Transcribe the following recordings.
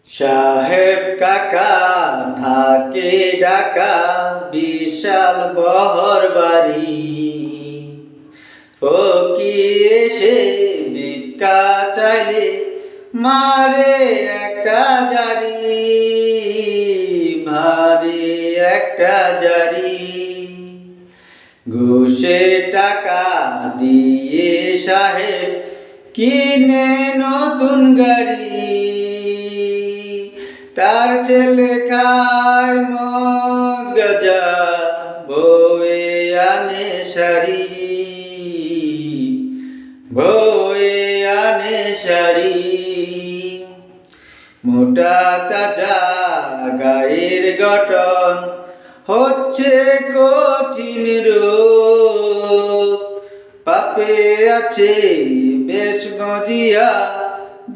সাহেব কাকা থাকে ঢাকা, বিশাল বহর বাড়ি। ফকির এসে ভিক্ষা চাইলে মারে একটা জারি, মারে একটা জারি। ঘুষের টাকা দিয়ে সাহেব কিনে নতুন গাড়ি। তার ছেলে খায় মদ গাঁজা, বয়ে আনে শাড়ি, বয়ে আনে শাড়ি। মোটা তাজা গায়ের গঠন, হচ্ছে কঠিন রোগ। পাপে আছে বেশ গজিয়া,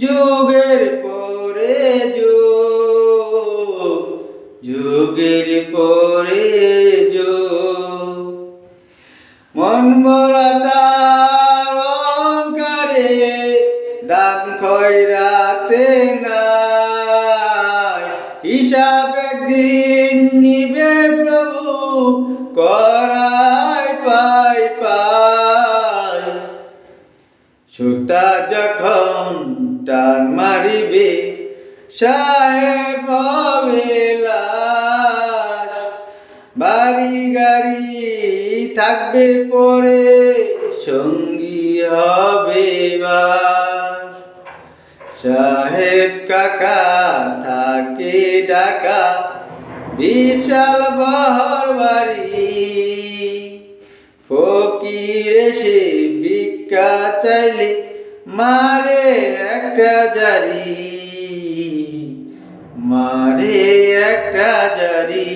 যুগের পরে যুগ, যুগের পরে যুগ। মন ভরা তার অহংকারে, দাম খয়রাতে নাই। হিসাব একদিন নিবে প্রভু, করায় পাই পাই। সুতা যখন টান মারিবে, সাহেব হবে লাশ। বাড়ি গাড়ি থাকবে পরে, সঙ্গী হবে বাস। সাহেব কাকা থাকে ঢাকা, বিশাল বহর বাড়ি। ফকির এসে ভিক্ষা চাইলে মারে একটা জারি, মারে একটা জারি।